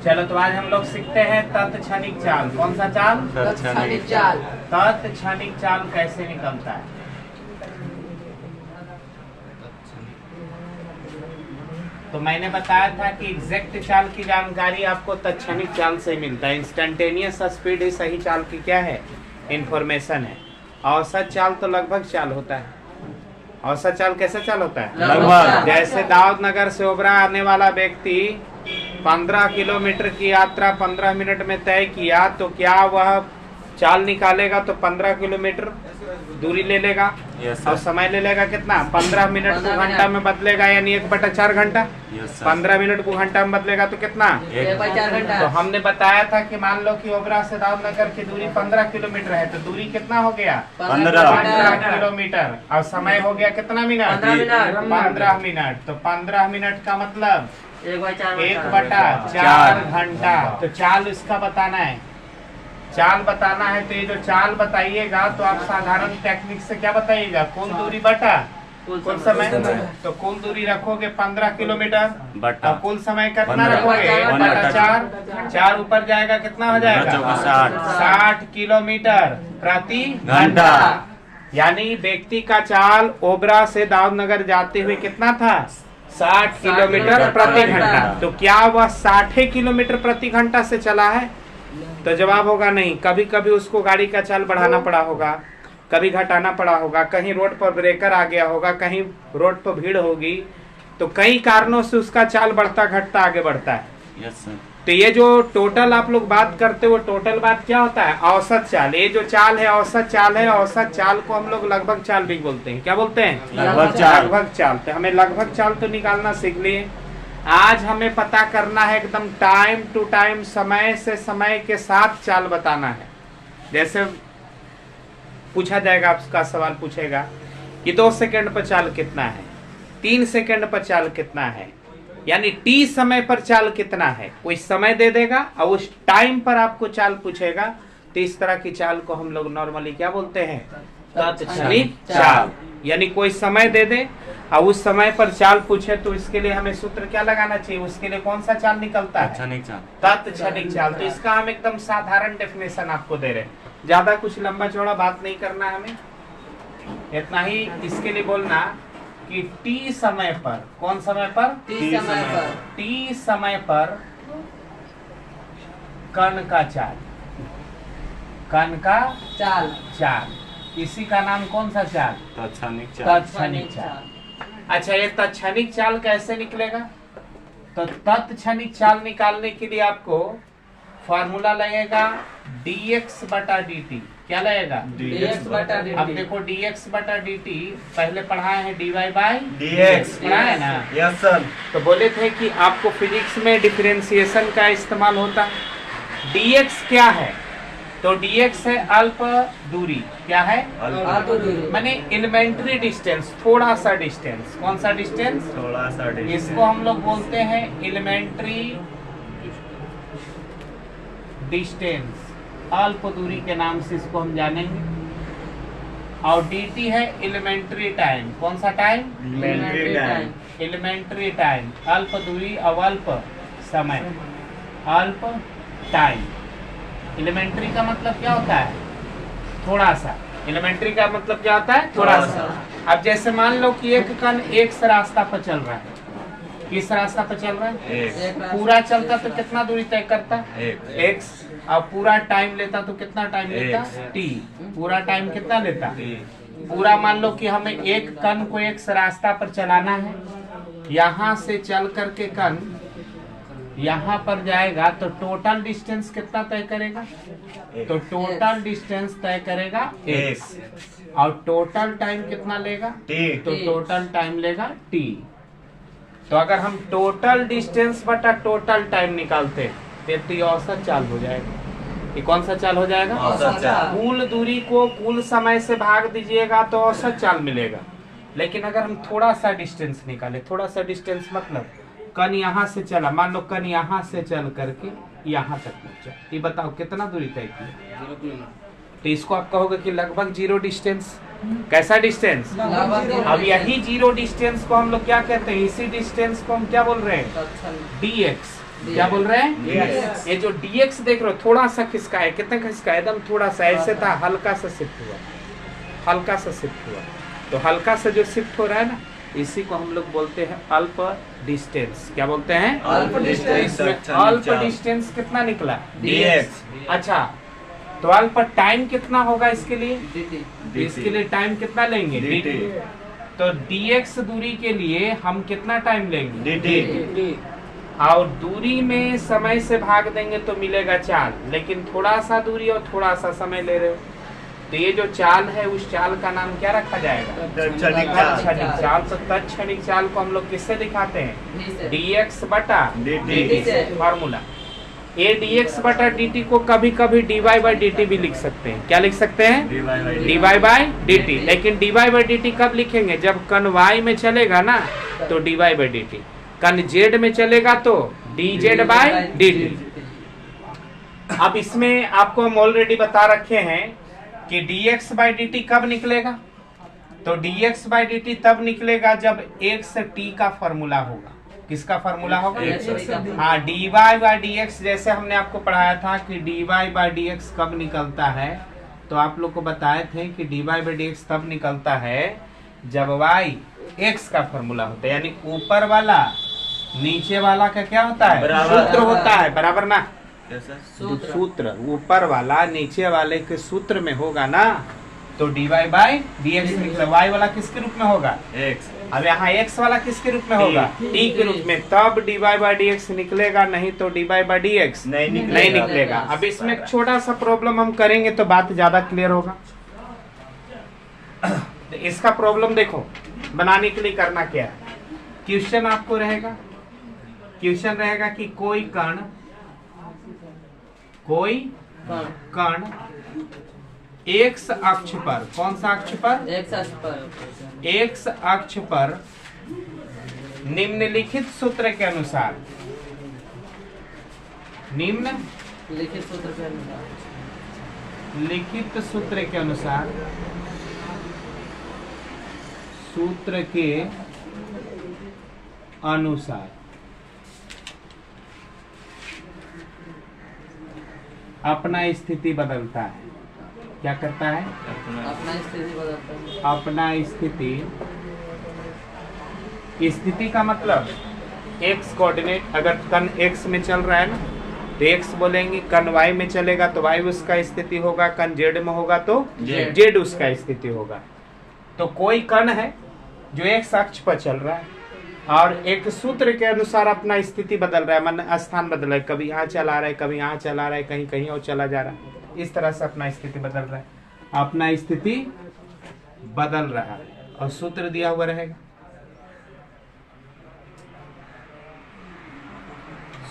चलो तो आज हम लोग सीखते हैं तत्क्षणिक चाल। कौन सा चाल? तत्क्षणिक चाल। तत्क्षणिक चाल कैसे निकलता है? तो मैंने बताया था कि एग्जैक्ट चाल की जानकारी आपको तत्क्षणिक चाल से मिलता है। इंस्टेंटेनियस स्पीड ही सही चाल की क्या है? इंफॉर्मेशन है। औसत चाल तो लगभग चाल होता है। औसत चाल कैसे चाल होता है? लगभग। जैसे दाऊदनगर से ओबरा आने वाला व्यक्ति 15 किलोमीटर की यात्रा 15 मिनट में तय किया, तो क्या वह चाल निकालेगा तो 15 किलोमीटर दूरी ले लेगा? और समय ले लेगा कितना? 15 मिनट को घंटा में बदलेगा, यानी 1/4 घंटा। 15 मिनट को घंटा में बदलेगा तो कितना? 1/4 घंटा। तो हमने बताया था कि मान लो कि ओबरा से दाऊदनगर की दूरी 15 किलोमीटर है, तो दूरी कितना हो गया? 15 किलोमीटर। और समय हो गया कितना मिनट? 15 मिनट। तो 15 मिनट का मतलब 1/4 घंटा। तो चाल इसका बताना है। चाल बताना है तो ये जो चाल बताइएगा तो आप साधारण टेक्निक से क्या बताइएगा? कुल दूरी बटा कुल समय। तो कुल दूरी रखोगे 15 किलोमीटर और कुल समय कितना रखोगे? 1/4। 4 ऊपर जाएगा कितना हो जाएगा? 60 किलोमीटर प्रति घंटा। यानी व्यक्ति का चाल ओबरा से दाऊदनगर जाते हुए कितना था? 60 किलोमीटर प्रति घंटा। तो क्या वह 60 किलोमीटर प्रति घंटा से चला है? तो जवाब होगा नहीं। कभी कभी उसको गाड़ी का चाल बढ़ाना पड़ा होगा, कभी घटाना पड़ा होगा, कहीं रोड पर ब्रेकर आ गया होगा, कहीं रोड पर भीड़ होगी, तो कई कारणों से उसका चाल बढ़ता घटता आगे बढ़ता है। Yes sir. तो ये जो टोटल आप लोग बात करते हो, टोटल बात क्या होता है? औसत चाल। ये जो चाल है औसत चाल है। औसत चाल को हम लोग लगभग चाल भी बोलते हैं। क्या बोलते हैं? लगभग चाल। लगभग चाल। तो हमें लगभग चाल तो निकालना सीख लिए। आज हमें पता करना है एकदम टाइम टू टाइम, समय से समय के साथ चाल बताना है। जैसे पूछा जाएगा, आपका सवाल पूछेगा कि 2 सेकंड पर चाल कितना है, 3 सेकंड पर चाल कितना है, यानी टी समय पर चाल कितना है। कोई समय दे देगा और उस टाइम पर आपको चाल पूछेगा। तो इस तरह की चाल को हम लोग नॉर्मली क्या बोलते हैं? तत्क्षणिक चाल। यानी कोई समय दे दे और उस समय पर चाल पूछे, तो इसके लिए हमें सूत्र क्या लगाना चाहिए? उसके लिए कौन सा चाल निकलता है? तत्क्षणिक चाल। तो इसका हम एकदम साधारण डेफिनेशन आपको दे रहे हैं। ज्यादा कुछ लंबा चौड़ा बात नहीं करना है हमें, इतना ही इसके लिए बोलना कि टी समय पर, कौन समय पर? टी समय पर कण का चाल, कण का चाल। इसी का नाम कौन सा चाल? तत्क्षणिक चाल। अच्छा, ये तत्क्षणिक चाल कैसे निकलेगा? तो तत्क्षणिक चाल निकालने के लिए आपको फॉर्मूला लगेगा dx/dt। क्या लगेगा? dx/dt। अब देखो dx/dt पहले पढ़ाए हैं dy/dx पढ़ाए ना? Yes sir. तो बोले थे कि आपको फिजिक्स में डिफरेंशिएशन का इस्तेमाल होता है। dx क्या है? तो dx है अल्प दूरी। क्या है? अल्प दूरी। माने एलिमेंट्री डिस्टेंस, थोड़ा सा डिस्टेंस। कौन सा डिस्टेंस? थोड़ा सा इसको हम लोग बोलते हैं एलिमेंट्री डिस्टेंस। अल्प दूरी के नाम से इसको हम जानेंगे। और dt है एलिमेंट्री टाइम। कौन सा टाइम? Elementary time. अल्प दूरी और अल्प समय, अल्प टाइम। एलिमेंट्री का मतलब क्या होता है? थोड़ा सा। एलिमेंट्री का मतलब क्या होता है? थोड़ा सा। अब जैसे मान लो कि एक कण एक से रास्ता पर चल रहा है। किस रास्ता पर चल रहा है? पूरा चलता तो कितना दूरी तय करता? x। और पूरा टाइम लेता तो कितना टाइम लेता? t। पूरा टाइम कितना लेता? पूरा मान लो कि हमें एक कण को एक से रास्ता पर चलाना है। यहाँ से चल करके कण यहाँ पर जाएगा तो टोटल डिस्टेंस कितना तय करेगा? तो टोटल डिस्टेंस तय करेगा x। और टोटल टाइम कितना लेगा? तो टोटल टाइम लेगा t। तो अगर हम टोटल डिस्टेंस बटा टोटल टाइम निकालते हैं तो ये औसत चाल हो जाएगा। ये कौन सा चाल हो जाएगा? औसत चाल। कुल दूरी को कुल समय से भाग दीजिएगा तो औसत चाल मिलेगा। लेकिन अगर हम थोड़ा सा डिस्टेंस निकाले, थोड़ा सा डिस्टेंस मतलब कण यहाँ से चला, मान लो कण यहाँ से चल करके यहाँ तक पहुंचा, ये बताओ कितना दूरी तय किया? तो इसको आप कहोगे कि लगभग जीरो डिस्टेंस। कैसा डिस्टेंस? अब यही जीरो डिस्टेंस को हम लोग क्या कहते हैं? इसी डिस्टेंस को हम क्या बोल रहे हैं? dx। क्या बोल रहे हैं? ये जो dx देख रहे हो थोड़ा सा खिसका है, कितना खिसका है? एकदम थोड़ा सा, ऐसे था, हल्का सा शिफ्ट हुआ, हल्का सा शिफ्ट हुआ। तो हल्का सा जो शिफ्ट हो रहा है ना, इसी को हम लोग बोलते हैं अल्प डिस्टेंस। क्या बोलते हैं? अल्प डिस्टेंस। अल्प डिस्टेंस कितना निकला? dx। अच्छा, तो अल्प टाइम कितना होगा इसके लिए? dt। इसके लिए टाइम कितना लेंगे? dt। तो dx दूरी के लिए हम कितना टाइम लेंगे? dt। और दूरी में समय से भाग देंगे तो मिलेगा चाल, लेकिन थोड़ा सा दूरी और थोड़ा सा समय ले रहे हो, तो ये जो चाल है उस चाल का नाम क्या रखा जाएगा? तत्क्षणिक चाल। तत्क्षणिक चाल। तो तत्क्षणिक चाल को हम लोग किससे दिखाते हैं? dx बटा dt से। फॉर्मूला। ये dx बटा dt को कभी कभी dy बाई dt भी लिख सकते हैं। क्या लिख सकते हैं? dy by dt। लेकिन dy बाई dt कब लिखेंगे? जब कण y में चलेगा ना तो dy बाई dt, कण z में चलेगा तो dz बाई dt। अब इसमें आपको हम ऑलरेडी बता रखे हैं कि dx बाई dt कब निकलेगा? तो dx बाई dt तब निकलेगा जब x t का फॉर्मूला होगा। किसका फॉर्मूला होगा? हाँ, dy बाई dx। जैसे हमने आपको पढ़ाया था कि dy बाई dx कब निकलता है, तो आप लोग को बताए थे कि dy बाई dx तब निकलता है जब y x का फॉर्मूला होता है, यानी ऊपर वाला नीचे वाला का क्या होता है? बराबर। सूत्र होता है, बराबर ना? सूत्र। सूत्र ऊपर वाला नीचे वाले के सूत्र में होगा ना, तो dy बाई dx निकला। y वाला किसके रूप में होगा? x। अब यहाँ x वाला किसके रूप में होगा? t के रूप में। तब dy बाई dx निकलेगा, नहीं तो dy बाई dx नहीं नहीं निकलेगा। अब इसमें एक छोटा सा प्रॉब्लम हम करेंगे तो बात ज्यादा क्लियर होगा। तो इसका प्रॉब्लम देखो, बनाने के लिए करना क्या है? क्वेश्चन आपको रहेगा, क्वेश्चन रहेगा कि कोई कण x अक्ष पर, कौन सा अक्ष पर? x अक्ष पर निम्नलिखित सूत्र के अनुसार, लिखित सूत्र के अनुसार, लिखित सूत्र के अनुसार, सूत्र के अनुसार अपना स्थिति बदलता है। क्या करता है? अपना स्थिति बदलता है। अपना स्थिति का मतलब x कोऑर्डिनेट, अगर कण x में चल रहा है ना तो x बोलेंगे, कण y में चलेगा तो y उसका स्थिति होगा, कण z में होगा तो z उसका स्थिति होगा। तो कोई कण है जो x अक्ष पर चल रहा है और एक सूत्र के अनुसार अपना स्थिति बदल रहा है, मन स्थान बदल रहा है, कभी यहाँ चला रहा है, कभी यहाँ चला रहा है, कहीं कहीं और चला जा रहा है। इस तरह से अपना स्थिति बदल रहा है, अपना स्थिति बदल रहा है और सूत्र दिया हुआ रहेगा।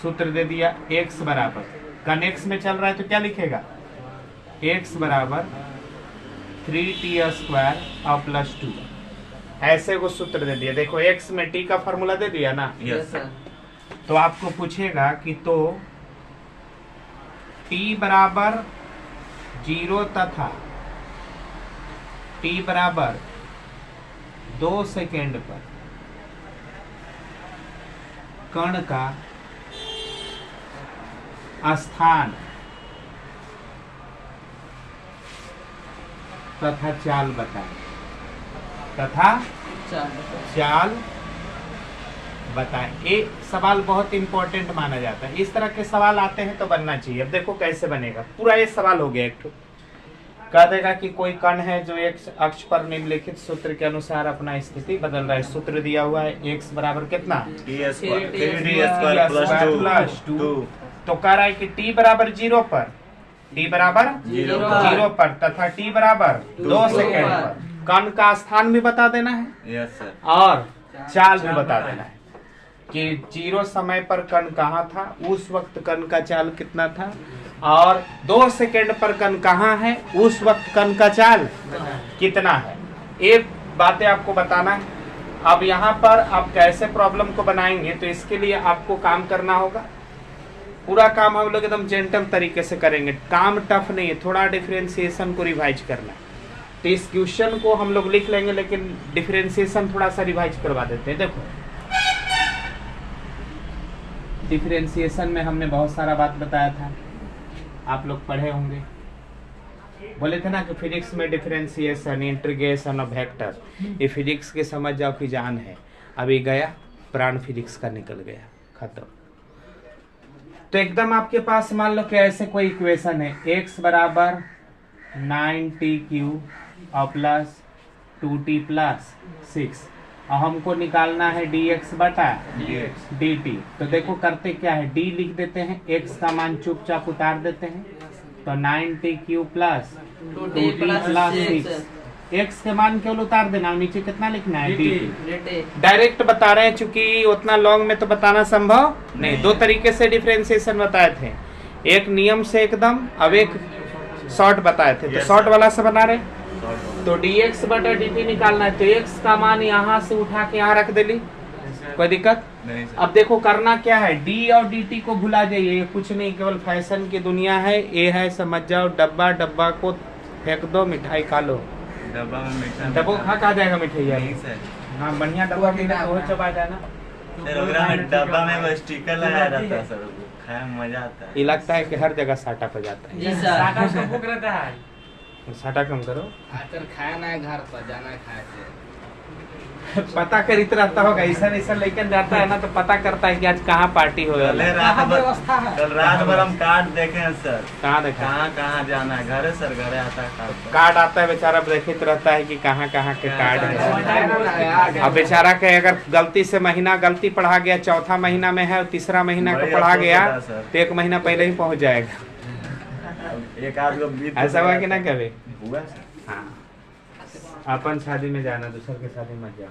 सूत्र दे दिया, x बराबर, कण x में चल रहा है तो क्या लिखेगा? x बराबर 3t स्क्वायर और प्लस 2, ऐसे को सूत्र दे दिया। देखो x में t का फॉर्मूला दे दिया ना, यस सर। तो आपको पूछेगा कि तो t बराबर 0 तथा t बराबर 2 सेकेंड पर कण का स्थान तथा चाल बताएं, तथा चाल बताएं। ये सवाल बहुत इंपॉर्टेंट माना जाता है। इस तरह के सवाल आते हैं तो बनना चाहिए। अब देखो कैसे बनेगा, पूरा ये सवाल हो गया। एक तो कह देगा कि कोई कण है जो एक अक्ष पर निम्नलिखित सूत्र के अनुसार अपना स्थिति बदल रहा है। सूत्र दिया हुआ है x बराबर कितना? t square plus 2। तो कह रहा है कि t बराबर 0 पर, t बराबर 0 पर तथा t बराबर 2 सेकेंड पर कण का स्थान भी बता देना है, यस सर, और चाल भी बता देना है कि 0 समय पर कण कहाँ था, उस वक्त कण का चाल कितना था, और 2 सेकेंड पर कण कहाँ है, उस वक्त कण का चाल कितना है। ये बातें आपको बताना है। अब यहाँ पर आप कैसे प्रॉब्लम को बनाएंगे, तो इसके लिए आपको काम करना होगा। पूरा काम हम लोग एकदम जेंटल तरीके से करेंगे, काम टफ नहीं है, थोड़ा डिफरेंशिएशन को रिवाइज करना है। तो इस क्वेश्चन को हम लोग लिख लेंगे, लेकिन डिफरेंशिएशन थोड़ा सा रिवाइज करवा देते हैं। देखो डिफरेंशिएशन में हमने बहुत सारा बात बताया था, आप लोग पढ़े होंगे। बोले थे ना कि फिजिक्स में डिफरेंशिएशन, इंटीग्रेशन और वेक्टर, ये फिजिक्स के समझ जाओ कि जान है। अभी गया प्राण फिजिक्स का निकल गया, खत्म। तो एकदम आपके पास मान लो कि ऐसे कोई इक्वेशन है, x बराबर 9t³ और प्लस 2t प्लस 6, और हमको निकालना है dx बटा dt। तो देखो करते क्या है, d लिख देते हैं, x का मान चुपचाप उतार देते हैं, तो 9t³ plus 2t plus 6, x के मान केवल उतार देना, नीचे कितना लिखना है dt। डायरेक्ट बता रहे हैं, चूंकि उतना लॉन्ग में तो बताना संभव नहीं। दो तरीके से डिफरेंशिएशन बताए थे, एक नियम से एकदम, अब एक शॉर्ट बताए थे। तो शॉर्ट वाला से बना रहे, तो dx बटा dt निकालना है, तो x का मान यहाँ से उठा के यहाँ रख देली, कोई दिक्कत नहीं। अब देखो करना क्या है, d और dt को भुला जाइए, ये कुछ नहीं, केवल फैशन की दुनिया है। ये है समझ जाओ डब्बा, डब्बा को फेंक दो, मिठाई खा लो। डब्बा में मिठाई, डब्बो खा जाएगा मिठाई यार। नहीं सर, हाँ बढ़िया डब्बा मिला तो चबा जाना। सर ओकरा में डब्बा में वो स्टिकर लगाया रहता है सर, खाए में मजा आता है। ये लगता है कि हर जगह साटा पे जाता है। जी सर। रहता है, साटा कम करो। आकर खाया ना है, घर पर जाना है खाए से। पता करित रहता होगा, ऐसा ऐसा लेकर जाता है ना, तो पता करता है कि आज कहाँ पार्टी हो कल रात भर हम कार्ड देखे हैं सर। कहाँ देखा, कहाँ जाना है, घरे सर, घरे आता है कार्ड। कार्ड आता है, बेचारा देखित रहता है कि कहाँ कहाँ के कार्ड है। अब बेचारा के अगर गलती से महीना गलती पढ़ा गया, चौथा महीना में है और तीसरा महीना को पढ़ा गया, तो 1 महीना पहले ही पहुँच जाएगा। एक आध गो ऐसा हुआ कि ना कभी? हुआ। हाँ, अपन शादी में जाना, दूसर के शादी मत जाओ।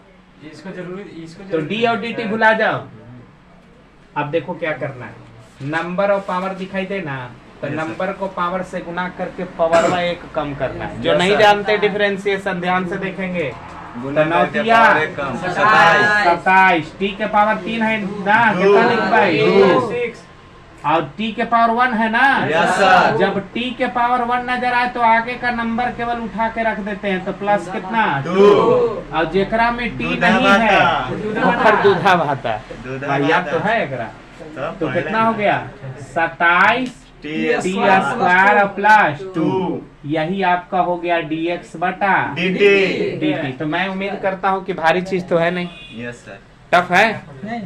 इसको जरूरी, इसको तो d और dt भुला जाओ। अब देखो क्या करना है, नंबर और पावर दिखाई दे ना, तो Yes, नंबर को पावर से गुना करके पावर में 1 कम करना है। जो Yes, नहीं sir. जानते डिफरेंशिएशन, ध्यान से देखेंगे। गुना तो करके नौतिया पावर एक कम, 27, t के पावर 3 है ना, कितना लिख पाए, और t के पावर 1 है ना। Yes, sir. जब t के पावर 1 नजर आए तो आगे का नंबर केवल उठा के रख देते हैं, तो प्लस कितना 2, और जेकरा में t दूधा नहीं भाता। है ओकर दूधा भाता। दूधा याद भाता। तो है एकरा। तब तो पहले कितना हो गया 27 टी t स्क्वायर प्लस 2, 2 यही आपका हो गया dx बटा dt। तो मैं उम्मीद करता हूँ कि भारी चीज तो है नहीं, यस सर। टफ है,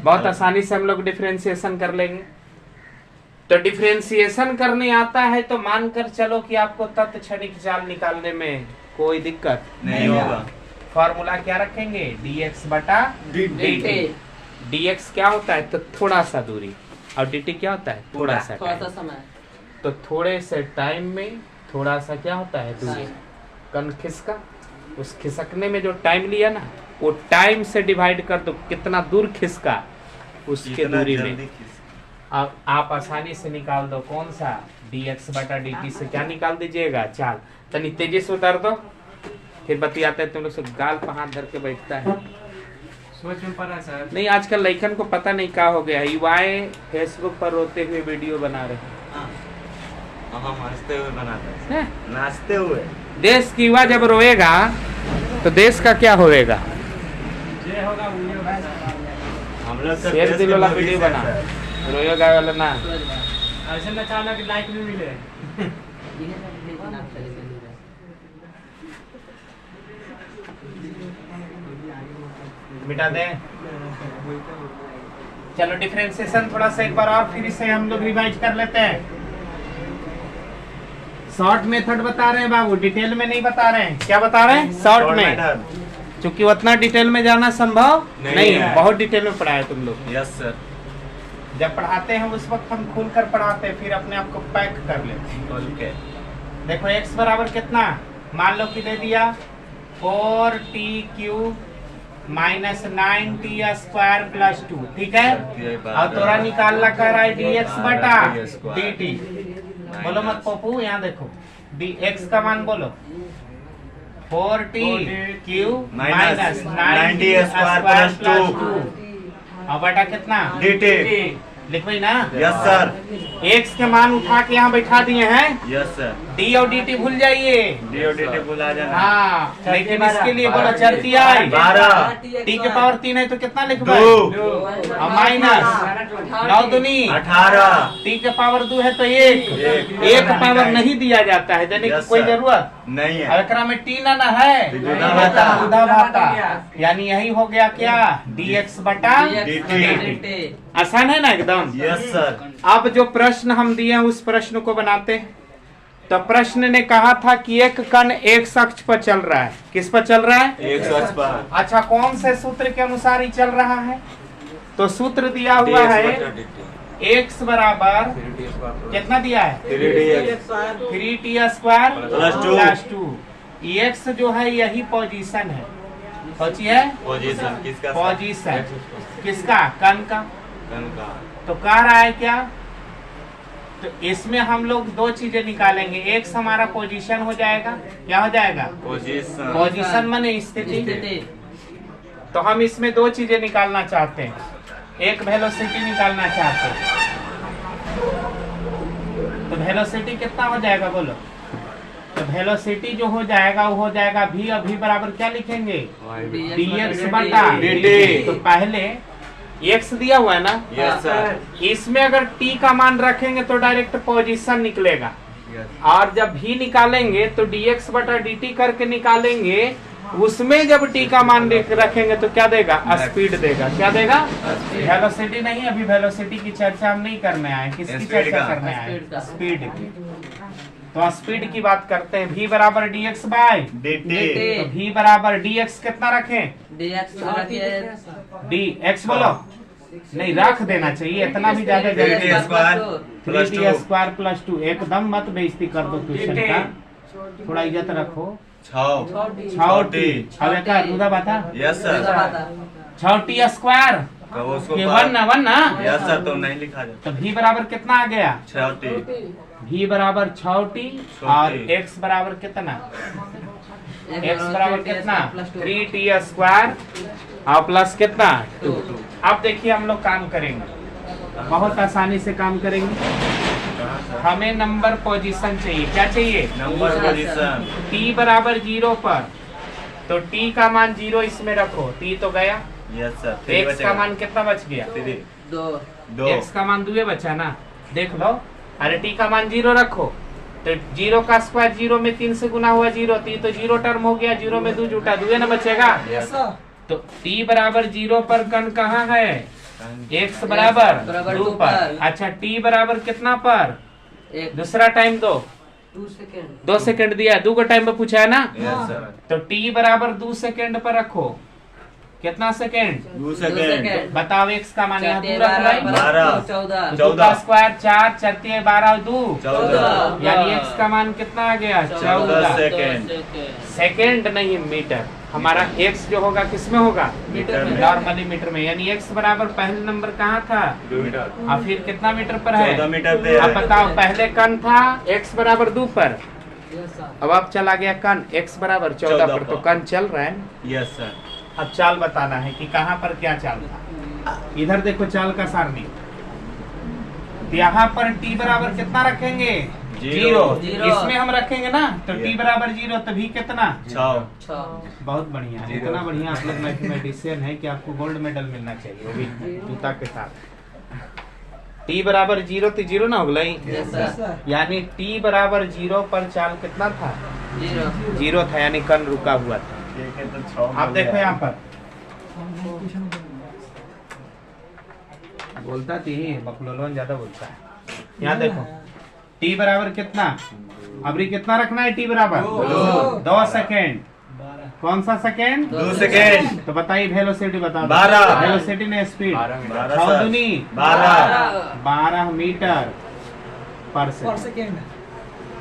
बहुत आसानी से हम लोग डिफरेंशिएशन कर लेंगे। तो डिफरेंशिएशन करने आता है तो मानकर चलो कि आपको तत्व क्षणिक जाल निकालने में कोई दिक्कत नहीं होगा। फॉर्मूला क्या रखेंगे, dx बटा dt। dx क्या होता है, तो थोड़ा सा दूरी, और dt क्या होता है, थोड़ा सा थोड़ा सा टाइम। समय। तो थोड़े से टाइम में थोड़ा सा क्या होता है, दूरी। कन खिसका, उस खिसकने में जो टाइम लिया ना, वो टाइम से डिवाइड कर दो, कितना दूर खिसका उसके इतना दूरी में। जल्दी किस- अब आप आसानी से निकाल दो, कौन सा, dx बटा dt से क्या निकाल दीजिएगा, चाल। तनी तेजी से उतार दो, फिर बतियाते हैं। तुम लोग से गाल पे हाथ धर के बैठता है। सोच में पड़ा सर। नहीं, आजकल लड़कन को पता नहीं क्या हो गया है, युवाएं फेसबुक पर रोते हुए वीडियो बना रहे हैं। हम हंसते हुए बनाते हैं, हैं? नाचते हुए। देश की युवा जब रोएगा तो देश का क्या होएगा। जे होगा वो होगा। हम लोग तो शेर देश दिल के वाला मोदी वीडियो से बना, सर। रोएगा वाला ना। ऐसे न चाहना कि लाइक भी मिले। मिटा दें। चलो डिफरेंशिएशन थोड़ा सा एक बार और फिर इसे हम लोग रिवाइज कर लेते हैं। शॉर्ट मेथड बता रहे हैं बाबू, डिटेल में नहीं बता रहे हैं। क्या बता रहे हैं, शॉर्ट में, क्योंकि उतना डिटेल में जाना संभव नहीं है। बहुत डिटेल में पढ़ाया तुम लोग। Yes sir. जब पढ़ाते हैं उस वक्त हम खुल कर पढ़ाते हैं, फिर अपने आप को पैक कर लेते हैं। ओके। देखो x बराबर कितना, मान लो कि दे दिया 4t³ minus 9t square plus 2, ठीक है। और तोरा निकालना कर रहा है dx बटा dt। बोलो मत पप्पू, यहाँ देखो dx का मान बोलो 4t³ minus 9t square plus 2 और बटा कितना dt। लिखवाई ना? Yes sir. एक्स के मान उठा के यहाँ बैठा दिए हैं। Yes sir. डी और डी टी भूल जाइए। DODT बुला जाना। हाँ, लेकिन इसके लिए बोला चलती आई 12 टी के पावर 3 है तो कितना लिखवाए? 2 और माइनस 9 दूनी 18 टी के पावर 2 है तो एक पावर नहीं दिया जाता है, देने की Yes, कोई sir. जरूरत। नहीं अब है। एकरा में टी ना है, विद्युदा भाता। विद्युदा भाता, यानी यही हो गया क्या? dx बटा dt। आसान है ना एकदम? Yes sir. अब जो प्रश्न हम दिए हैं उस प्रश्न को बनाते हैं। तो प्रश्न ने कहा था कि एक कण एक अक्ष पर चल रहा है। किस पर चल रहा है? 100 पर। अच्छा, कौन से सूत्र के अनुसार ही चल रहा है? तो सूत्र दिया हुआ है x बराबर कितना दिया है? 3dx 3t square plus 2। x जो है यही पोजीशन है। कौची है? पोजीशन किसका? पोजीशन किसका? कण का। कण का। तो कह रहा है क्या? तो इसमें हम लोग दो चीजें निकालेंगे। एक हमारा पोजीशन हो जाएगा। क्या हो जाएगा? पोजीशन। पोजीशन माने स्थिति। तो हम इसमें दो चीजें निकालना चाहते हैं। एक वेलोसिटी निकालना चाहते हैं। तो वेलोसिटी कितना हो जाएगा बोलो? तो वेलोसिटी जो हो जाएगा वो हो जाएगा v। अभी बराबर क्या लिखेंगे? dx बटा dt। तो पहले x दिया हुआ है ना? Yes sir. इसमें अगर t का मान रखेंगे तो डायरेक्ट पोजीशन निकलेगा, और जब v निकालेंगे तो dx बटा dt करके निकालेंगे। उसमें जब t का मान रखेंगे तो क्या देगा? स्पीड देगा। क्या देगा? वेलोसिटी नहीं, अभी वेलोसिटी की चर्चा हम नहीं करने आए। किसकी स्पीड चर्चा का। करने आए? स्पीड की। तो स्पीड की बात करते हैं। v बराबर dx बाय dt। तो v बराबर dx कितना रखें? dx बोलो, नहीं रख देना चाहिए, इतना भी ज्यादा जल्दी। 3t square plus 3t square plus 2। एकदम मत बेइज्जती कर दो क्वेश्चन का, थोड़ा इज्जत रखो। 6t। अब का रुदा बता। Yes sir. 6t स्क्वायर तो उसको के वन ना। Yes sir. तो नहीं लिखा जाता। तो v बराबर कितना आ गया? 6t। v बराबर 6t और x बराबर कितना? x बराबर कितना? 3t स्क्वायर और प्लस कितना? 2। अब देखिए हम लोग काम करेंगे, बहुत आसानी से काम करेंगे। हमें नंबर पोजीशन चाहिए। क्या चाहिए? Number position. t बराबर 0 पर, तो t का मान 0 इसमें रखो। t तो गया। Yes sir. तो x का मान कितना बच गया? 2। x का मान 2 बचा ना, देख लो। अरे t का मान 0 रखो, तो 0 का स्क्वायर 0 में 3 से गुना हुआ 0, तो 0 टर्म हो गया। 0 में 2 जुटा 2 ना बचेगा। तो t बराबर 0 पर कण कहाँ है? x बराबर 2 पर। अच्छा, t बराबर कितना पर? दूसरा टाइम 2 सेकंड दिया। 2 का टाइम पे पूछा है ना? Yes sir. तो t बराबर 2 सेकंड पर रखो। कितना सेकंड? 2 सेकंड। बताओ x का मान यहाँ 2 रख लाई। 12 2 का स्क्वायर 4 चरती 12 2 14 यानी x का मान कितना आ गया? 14 सेकंड। सेकंड नहीं मीटर। हमारा x जो होगा किसमें होगा? मीटर में। नॉर्मली मीटर में। यानी x बराबर पहले नंबर कहाँ था? 2 मीटर। और फिर कितना मीटर पर है? 14 मीटर पे अब है। बताओ, पहले कण था x बराबर 2 पर, अब चला गया कण x बराबर 14 पर। तो कण चल रहा है। Yes sir. अब चाल बताना है कि कहाँ पर क्या चाल था। इधर देखो चाल का सारणी। यहाँ पर t बराबर कितना रखेंगे? 0। इसमें हम रखेंगे ना, तो t बराबर 0, तो v कितना? 6। बहुत बढ़िया है। इतना बढ़िया आप लोग मैथमेटिशियन है कि आपको गोल्ड मेडल मिलना चाहिए, वो भी जूता के साथ। t बराबर 0 तो 0 ना हो गई। यानी t बराबर 0 पर चाल कितना था? 0 था, यानी कण रुका हुआ था। आप देखो यहाँ पर बोलता थी बकलोलोन ज्यादा बोलता है। यहाँ देखो t बराबर कितना? अभी कितना रखना है t बराबर? 2 सेकेंड। कौन सा सेकेंड? 2 सेकेंड। तो बताइए वेलोसिटी बता। 12। वेलोसिटी ने स्पीड 12 मीटर पर सेकेंड।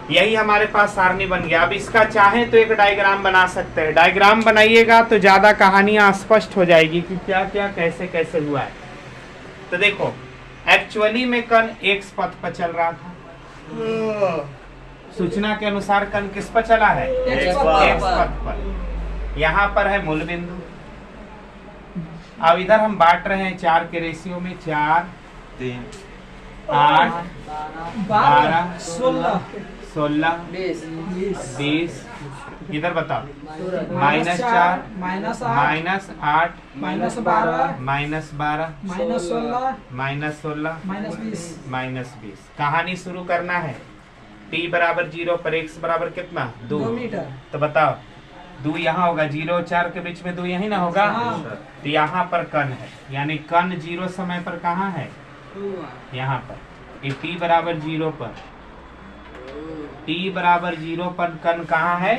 यही हमारे पास सारणी बन गया। अब इसका चाहे तो एक डायग्राम बना सकते हैं। डायग्राम बनाइएगा तो ज्यादा कहानियां स्पष्ट हो जाएगी कि क्या क्या कैसे कैसे हुआ है। तो देखो, एक्चुअली में कण x पथ पर चल रहा था। सूचना के अनुसार कण किस पर चला है? X पथ पर। यहाँ पर है मूल बिंदु। अब इधर हम बांट रहे हैं 4 के रेशियो में, 4 3 8 12 16 16 बीस 20 इधर बताओ -4 -8 -8 -12 -12 -16 -16 -20 -20 कहानी शुरू करना है। t बराबर 0 पर x बराबर कितना 2 2 मीटर। तो बताओ 2 यहाँ होगा, 0 और 4 के बीच में 2 यही ना होगा। हाँ। तो यहाँ पर कण है, यानी कण 0 समय पर कहाँ है, यहाँ पर। ये t बराबर 0 पर, t बराबर 0 पर कण कहाँ है,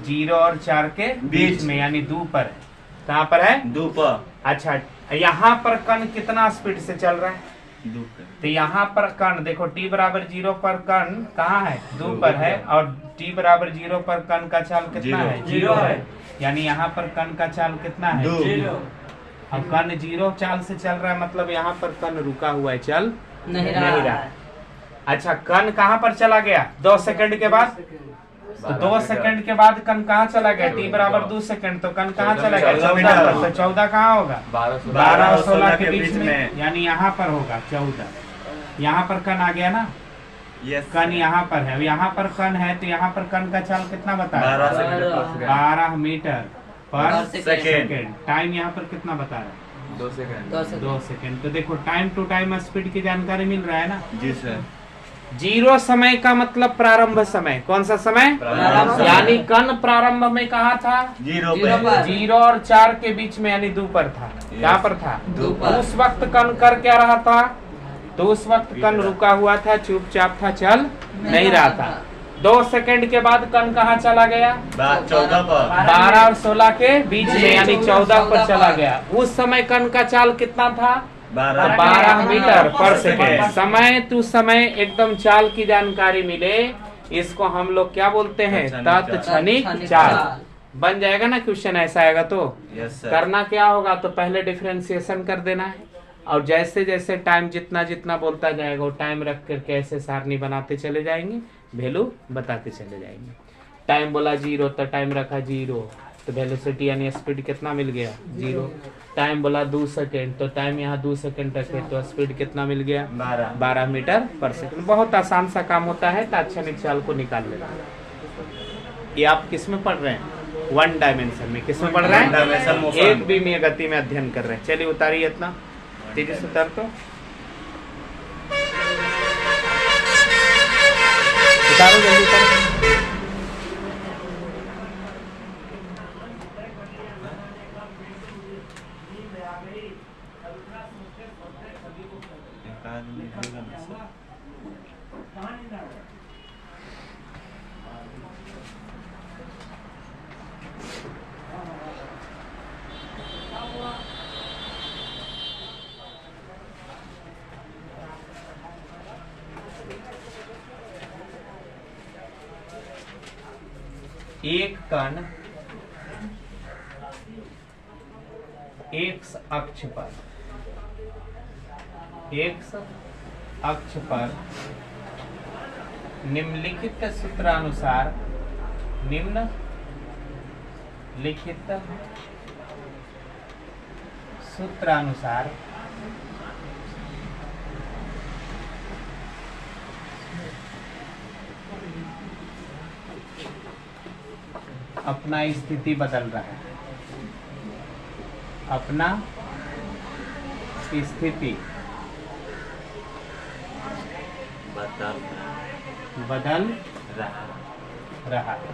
0 और 4 के बीच में, यानी 2 पर है। कहाँ पर है, 2 पर अच्छा यहाँ पर कण कितना स्पीड से चल रहा है, 2 पर तो यहाँ पर कण देखो t बराबर 0 पर कण कहाँ है, 2 पर है, और t बराबर 0 पर कण का चाल कितना है, 0 है, यानी यहाँ पर कण का चाल कितना है, 2। अब कण 0 चाल से चल रहा है, मतलब यहाँ पर कण रुका हुआ है, चल नहीं नहीं रहा रहा। अच्छा कण कहाँ पर चला गया, 2 सेकंड के बाद, तो 2 सेकंड के बाद कण कहाँ चला गया, t बराबर 2 सेकंड, तो कण कहाँ चला गया, 14 पर, तो 14 कहाँ होगा, 12 और 16 के बीच में, यानी यहाँ पर होगा 14। यहाँ पर कण आ गया ना, यस कण यहाँ पर है, अब यहाँ पर कण है, तो यहाँ पर कण का चाल कितना बता रहा है, 12 सेकंड प्लस 12 मीटर पर पर सेकंड। सेकंड। टाइम यहाँ पर कितना बता रहा है, 2 सेकंड 2 सेकंड। तो देखो टाइम टू टाइम स्पीड की जानकारी मिल रहा है ना। जी सर। 0 समय का मतलब प्रारंभ समय, कौन सा समय, प्रारंभ समय। यानी कण प्रारंभ में कहाँ था, 0 0 पे पर। 0 और 4 के बीच में, यानी 2 पर था। क्या पर था, 2 पर। उस वक्त कण कर क्या रहा था, तो उस वक्त कण रुका हुआ था, चुपचाप था, चल नहीं रहा था। 2 सेकंड के बाद कण कहाँ चला गया, 14 पर 12 और 16 के बीच में, यानी 14 पर चला गया। उस समय कण का चाल कितना था, 12 मीटर पर सेकंड। समय टू समय एकदम चाल की जानकारी मिले, इसको हम लोग क्या बोलते हैं, तात्क्षणिक चाल। बन जाएगा ना क्वेश्चन, ऐसा आएगा तो यस सर। करना क्या होगा, तो पहले डिफरेंशिएशन कर देना है, और जैसे जैसे टाइम जितना जितना बोलता जाएगा वो टाइम रख करके ऐसे सारणी बनाते चले जाएंगे, वैल्यू बताते चले जाएंगे। टाइम बोला 0 तो टाइम रखा 0, तो वेलोसिटी यानी स्पीड कितना मिल गया, 0। टाइम बोला 2 सेकंड, तो टाइम यहाँ 2 सेकंड रखे, तो स्पीड कितना मिल गया, 12 मीटर पर सेकंड। बहुत आसान सा काम होता है, तात्क्षणिक चाल को निकाल लेना। ये आप किस में पढ़ रहे हैं, 1 डायमेंशन में। किस में पढ़ रहे One dimension हैं, motion। एक विमीय गति में अध्ययन कर रहे हैं। चलिए उतारिए, इतना तेजी से उतार, तो उतारो जल्दी उतारो। एक आदमी होगा ना सर। एक कण एक्स अक्ष पर, एक्स अक्ष पर निम्नलिखित सूत्रानुसार, निम्नलिखित सूत्रानुसार अपना स्थिति बदल रहा है, अपना स्थिति बदल रहा है।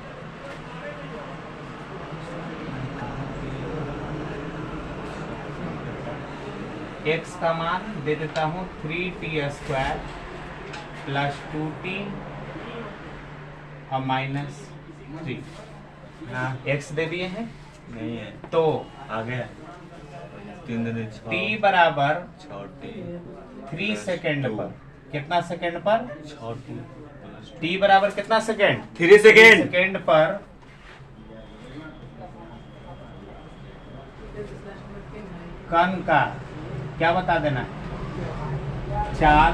x का मान दे देता हूँ 3t² प्लस 2t और -3। हाँ x दे दिए हैं, नहीं है तो आ गया 3 दूनी 6 t बराबर 6t 3 सेकेंड पर, कितना सेकेंड पर, 6t t बराबर कितना सेकेंड, 3 सेकेंड सेकेंड पर कण का क्या बता देना है, चाल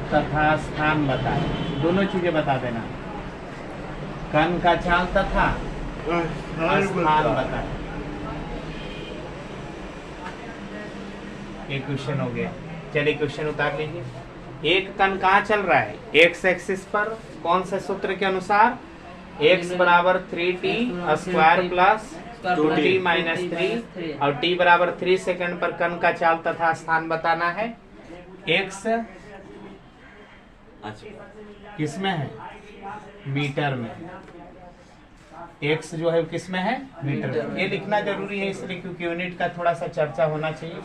तथा स्थान बता, दोनों चीजें बता देना। कण का चाल तथा स्थान बता। एक क्वेश्चन हो गया। चलिए क्वेश्चन उतार लीजिए। एक कण कहाँ चल रहा है? एक्स एक्सिस पर। कौन से सूत्र के अनुसार? x बराबर 3t square plus 2t minus 3 और t बराबर 3 सेकंड पर कण का चाल तथा स्थान बताना है। x किसमें है? मीटर में। x जो है किस में है? मीटर में। ये लिखना जरूरी है इसलिए क्योंकि यूनिट का थोड़ा सा चर्चा होना चाहिए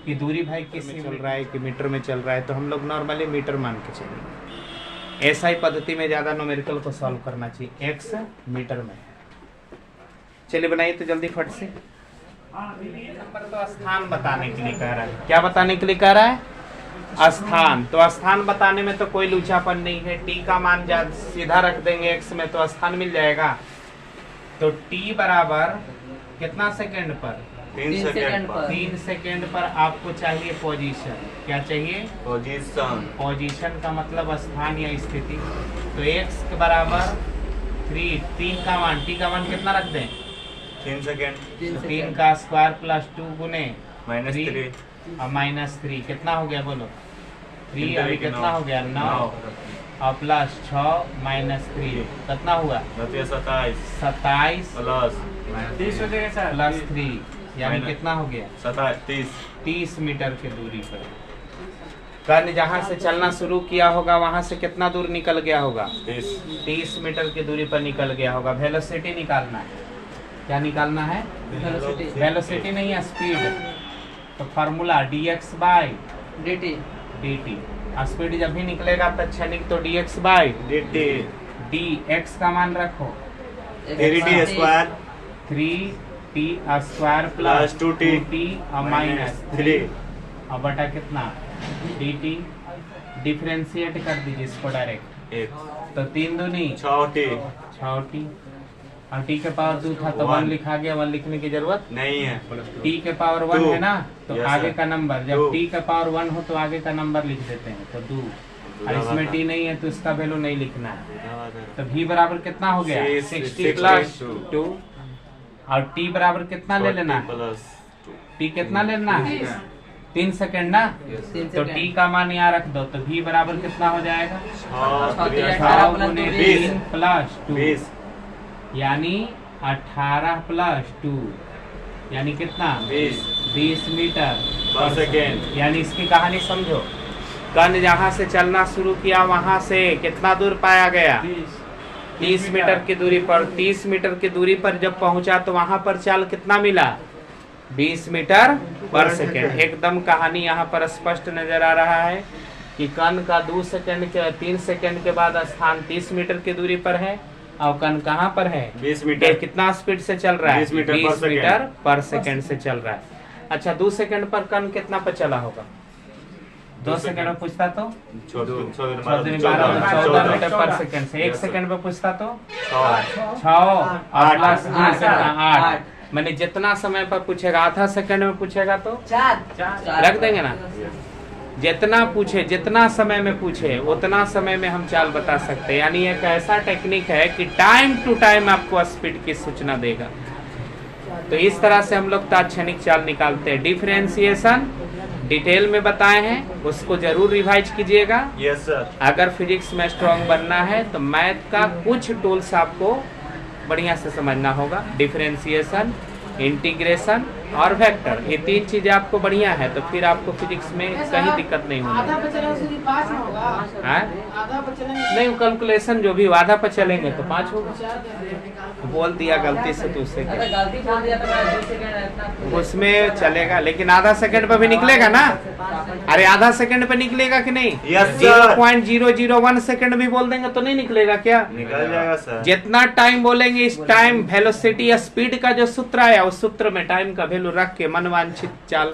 कि दूरी भाई किस में चल रहा है कि मीटर में चल रहा है, तो हम लोग नॉर्मली मीटर मान के चलेंगे। ऐसा ही पद्धति में ज्यादा न्यूमेरिकल को सॉल्व करना चाहिए। x मीटर में है। चलिए बनाइए तो जल्दी फट से। नंबर तो स्थान बताने के लिए कह रहा है। क्या बताने के लिए कह रहा है? स्थान। तो स्थान बताने में तो कोई लूचापन नहीं है। t का मान सीधा रख देंगे x में तो स्थान मिल जाएगा। तो t बराबर कितना सेकंड पर? 3 सेकंड पर। 3 सेकंड पर आपको चाहिए पोजीशन। क्या चाहिए? पोजीशन। पोजीशन का मतलब स्थान या स्थिति। तो x के बराबर 3 का मान, t का मान कितना रख दें? 3 सेकंड। 3 का स्क्वायर प्लस 2 गुने -3 और -3 कितना हो गया बोलो? 3 अभी कितना हो गया? 9 और प्लस 6 माइनस 3 कितना हुआ? 27 प्लस 30 हो जाएगा सर। प्लस 3 यानी माइनस- कितना हो गया? 30 30 मीटर की दूरी पर। कण जहाँ से चलना शुरू किया होगा वहां से कितना दूर निकल गया होगा? 30 मीटर की दूरी पर निकल गया होगा। वेलोसिटी निकालना है। क्या निकालना है? वेलोसिटी नहीं है, स्पीड। तो formula dx by dt dt। Speed जब भी निकलेगा तत्क्षणिक तो dx बाई dt dx का मान रखो 3t square 3t square plus 2t और माइनस 3 और बटा कितना? dt। डिफरेंशिएट कर दीजिए इसको डायरेक्ट। 1 तो 3 दूनी 6t 6t और t के पावर 2 था तो 1 1 लिखा गया। 1 लिखने की जरूरत नहीं है। t के पावर 1 2 है ना, तो Yes, आगे sir. का नंबर जब 2 t के पावर 1 हो तो आगे का नंबर लिख देते हैं। तो 2 और इसमें t नहीं है तो इसका वैल्यू नहीं लिखना है। तो v बराबर कितना हो गया? 60 प्लस 2 और t बराबर कितना ले लेना है? प्लस t कितना लेना है? 3 सेकंड ना। तो t का मान यहाँ रख दो तो v बराबर कितना हो जाएगा? 18 6 गुने 20 3 प्लस 2 20 यानी 18 प्लस 2 यानी कितना? 20 मीटर पर सेकेंड। यानी इसकी कहानी समझो। कण जहाँ से चलना शुरू किया वहां से कितना दूर पाया गया? 30 मीटर की दूरी पर। 30 मीटर की दूरी पर जब पहुंचा तो वहां पर चाल कितना मिला? 20 मीटर पर सेकेंड। एकदम कहानी यहाँ पर स्पष्ट नजर आ रहा है कि कण का 2 सेकंड के 3 सेकंड के बाद स्थान 30 मीटर की दूरी पर है और कण कहाँ पर है? 20 मीटर। कितना स्पीड से चल रहा है? 20 मीटर पर 20 सेकंड। मीटर पर सेकंड से चल रहा है। अच्छा 2 सेकंड पर कण कितना पर चला होगा? 2 सेकंड में पूछता तो 14 मीटर पर सेकंड से। 1 सेकंड में पूछता तो 6 और प्लस 8। मैंने जितना समय पर पूछेगा, आधा सेकंड में पूछेगा तो 4 रख देंगे ना। जितना पूछे, जितना समय में पूछे उतना समय में हम चाल बता सकते हैं। यानी एक ऐसा टेक्निक है कि टाइम टू टाइम आपको स्पीड की सूचना देगा। तो इस तरह से हम लोग तात्क्षणिक चाल निकालते हैं। डिफरेंशिएशन डिटेल में बताए हैं, उसको जरूर रिवाइज कीजिएगा। Yes sir. अगर फिजिक्स में स्ट्रांग बनना है तो मैथ का कुछ टूल्स आपको बढ़िया से समझना होगा। डिफरेंशिएशन, इंटीग्रेशन और वेक्टर, ये 3 चीजें आपको बढ़िया है तो फिर आपको फिजिक्स में कहीं दिक्कत नहीं आधा होगी। पर चलेंगे तो 5 ना होगा। हाँ? आधा पर चलेंगे नहीं, कैलकुलेशन जो भी आधा पर चलेंगे तो 5 होगा। 4 देंगे। बोल दिया गलती से तो उससे क्या? गलती बोल दिया तो मैं 2 सेकंड इतना उसमें चलेगा लेकिन आधा सेकंड पर भी निकलेगा ना। अरे आधा सेकंड पे निकलेगा कि नहीं? Yes, sir. 0.001 सेकंड भी बोल देंगे तो नहीं निकलेगा क्या? निकल जाएगा सर। जितना टाइम बोलेंगे इस टाइम वेलोसिटी या स्पीड का जो सूत्र आया उस सूत्र में टाइम का वैल्यू रख के मनवांछित चाल